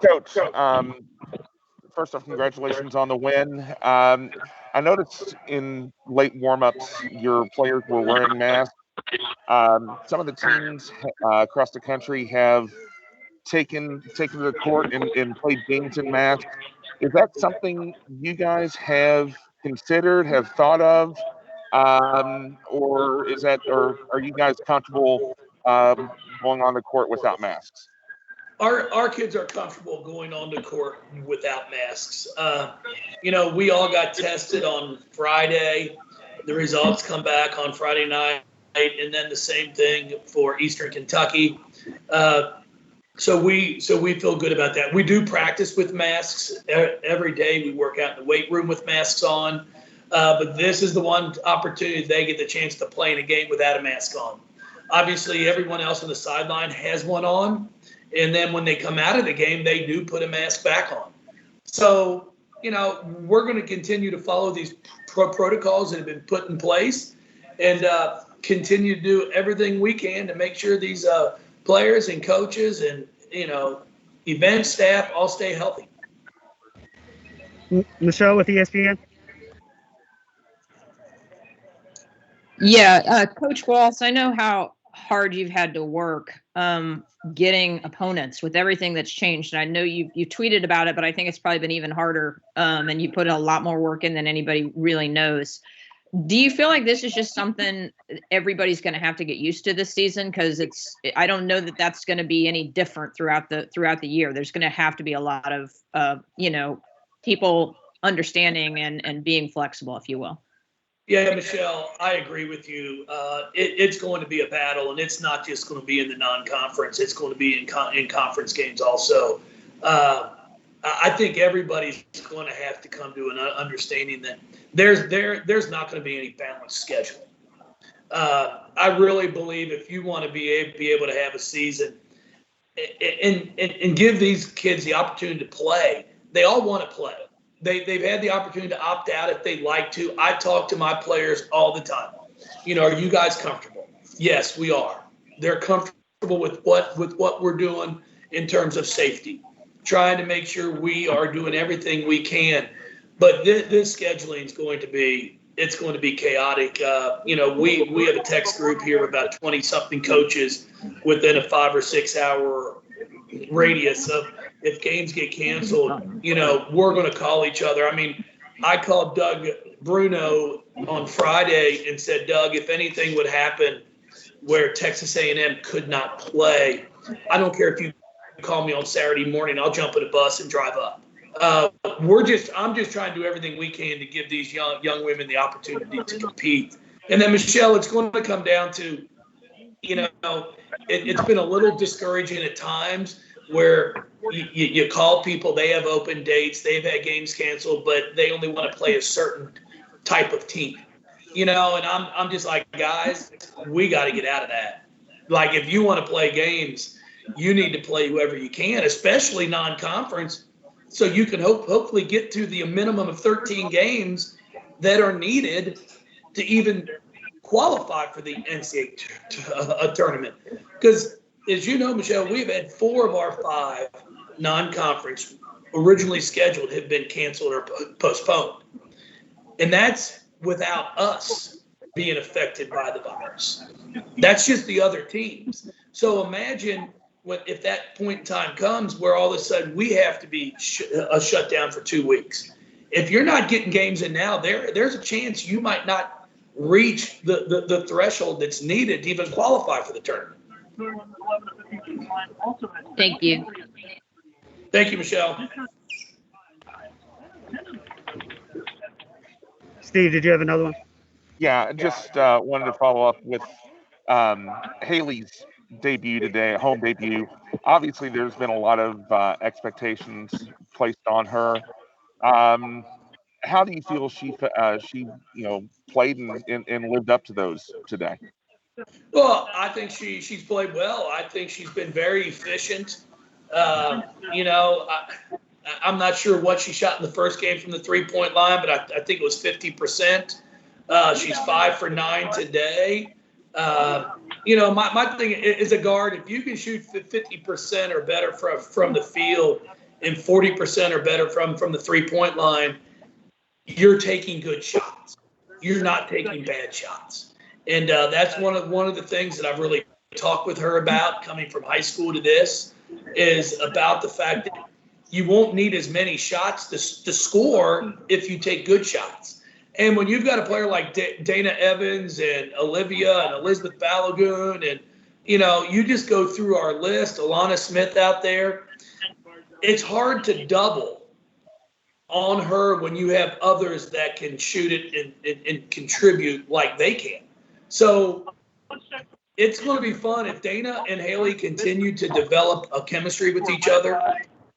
Coach, first off, congratulations on the win. I noticed in late warm-ups your players were wearing masks. Some of the teams across the country have taken to the court and played games in masks. Is that something you guys have considered, have thought of, or are you guys comfortable going on the court without masks? Our kids are comfortable going on the court without masks. We all got tested on Friday. The results come back on Friday night, and then the same thing for Eastern Kentucky. So we feel good about that. We do practice with masks every day. We work out in the weight room with masks on. But this is the one opportunity they get the chance to play in a game without a mask on. Obviously, everyone else on the sideline has one on. And then when they come out of the game, they do put a mask back on. So, we're going to continue to follow these protocols that have been put in place and continue to do everything we can to make sure these players and coaches and, event staff all stay healthy. Michelle with ESPN. Yeah, Coach Walz, I know how hard you've had to work getting opponents with everything that's changed. And I know you tweeted about it, but I think it's probably been even harder. And you put a lot more work in than anybody really knows. Do you feel like this is just something everybody's going to have to get used to this season? Because I don't know that that's going to be any different throughout the year. There's going to have to be a lot of people understanding and being flexible, if you will. Yeah, Michelle, I agree with you. It's going to be a battle, and it's not just going to be in the non-conference. It's going to be in conference games also. I think everybody's going to have to come to an understanding that there's not going to be any balanced schedule. I really believe if you want to be able to have a season and give these kids the opportunity to play, they all want to play. They've had the opportunity to opt out if they'd like to. I talk to my players all the time. Are you guys comfortable? Yes, we are. They're comfortable with what we're doing in terms of safety, trying to make sure we are doing everything we can. But this scheduling is going to be chaotic. We have a text group here of about 20-something coaches within a 5 or 6 hour radius of if games get canceled, we're going to call each other. I mean, I called Doug Bruno on Friday and said, Doug, if anything would happen where Texas A&M could not play, I don't care if you call me on Saturday morning, I'll jump in a bus and drive up. I'm just trying to do everything we can to give these young women the opportunity to compete. And then, Michelle, it's going to come down to, it's been a little discouraging at times where you call people, they have open dates, they've had games canceled, but they only want to play a certain type of team, and I'm just like, guys, we got to get out of that. Like, if you want to play games, you need to play whoever you can, especially non-conference, so you can hopefully get to the minimum of 13 games that are needed to even qualify for the NCAA tournament. Because, as you know, Michelle, we've had 4 of our 5 non-conference originally scheduled have been canceled or postponed. And that's without us being affected by the virus. That's just the other teams. So imagine if that point in time comes where all of a sudden we have to be shut down for 2 weeks. If you're not getting games in now, there's a chance you might not reach the threshold that's needed to even qualify for the tournament. Thank you. Thank you, Michelle. Steve, did you have another one? Yeah, just wanted to follow up with Haley's debut today, home debut. Obviously, there's been a lot of expectations placed on her. How do you feel she played and lived up to those today? Well, I think she's played well. I think she's been very efficient. I'm not sure what she shot in the first game from the 3-point line, but I think it was 50%. She's 5 for 9 today. My thing is a guard. If you can shoot 50% or better from the field and 40% or better from the 3-point line, you're taking good shots. You're not taking bad shots. And that's one of the things that I've really talked with her about coming from high school to this, is about the fact that you won't need as many shots to score if you take good shots. And when you've got a player like Dana Evans and Olivia and Elizabeth Balagoon, and, you just go through our list, Alana Smith out there, it's hard to double on her when you have others that can shoot it and contribute like they can. So it's going to be fun if Dana and Haley continue to develop a chemistry with each other.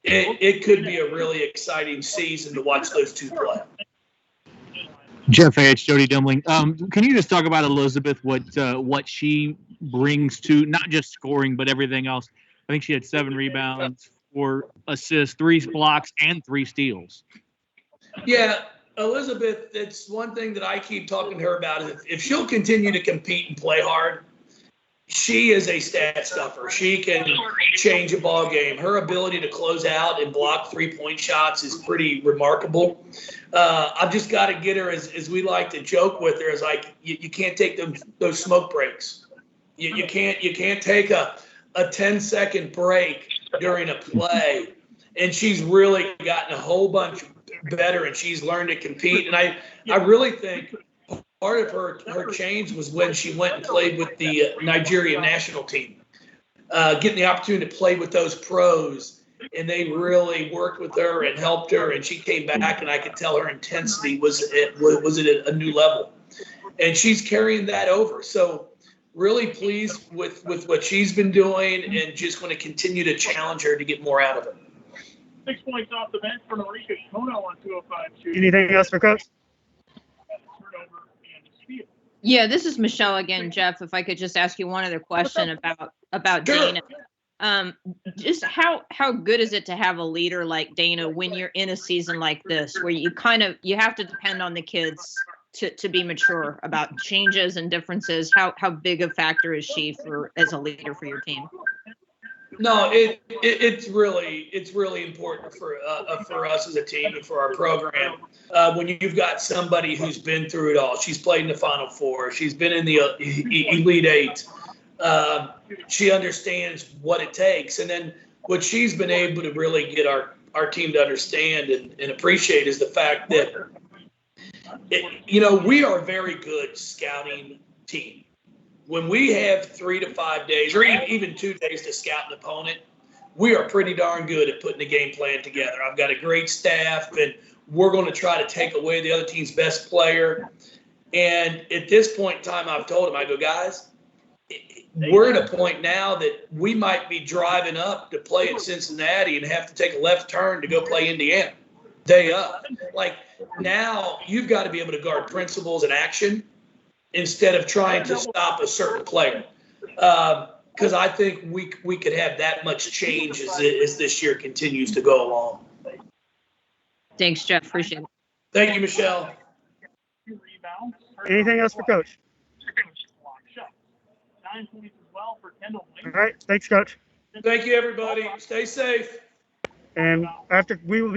It could be a really exciting season to watch those two play. Jeff, hey, it's Jody Dumling. Can you just talk about Elizabeth, what she brings to not just scoring, but everything else? I think she had 7 rebounds, 4 assists, 3 blocks, and 3 steals. Yeah, Elizabeth, it's one thing that I keep talking to her about. Is if she'll continue to compete and play hard, she is a stat stuffer. She can change a ball game. Her ability to close out and block 3-point shots is pretty remarkable. I've just got to get her, as we like to joke with her, is like you can't take those smoke breaks. You can't take a 10-second break during a play. And she's really gotten a whole bunch better, and she's learned to compete. And I really think part of her change was when she went and played with the Nigerian national team, getting the opportunity to play with those pros, and they really worked with her and helped her, and she came back, and I could tell her intensity was at a new level, and she's carrying that over. So really pleased with what she's been doing, and just going to continue to challenge her to get more out of it. 6 points off the bench for Marika Kono on 205. Anything else for Coach? Yeah, this is Michelle again, Jeff. If I could just ask you one other question about Dana. Just how good is it to have a leader like Dana when you're in a season like this, where you have to depend on the kids to be mature about changes and differences? How big a factor is she as a leader for your team? No, it's really important for us as a team and for our program. When you've got somebody who's been through it all, she's played in the Final Four, she's been in the Elite Eight. She understands what it takes, and then what she's been able to really get our team to understand and appreciate is the fact that we are a very good scouting team. When we have 3 to 5 days, or even 2 days to scout an opponent, we are pretty darn good at putting a game plan together. I've got a great staff, and we're going to try to take away the other team's best player. And at this point in time, I've told them, I go, guys, we're at a point now that we might be driving up to play at Cincinnati and have to take a left turn to go play Indiana. Day up. Like, now you've got to be able to guard principles and action instead of trying to stop a certain player. Because I think we could have that much change as this year continues to go along. Thanks, Jeff. Appreciate it. Thank you, Michelle. Anything else for Coach? 9 points as well for Kendall. All right. Thanks, Coach. Thank you, everybody. Stay safe. And after we will be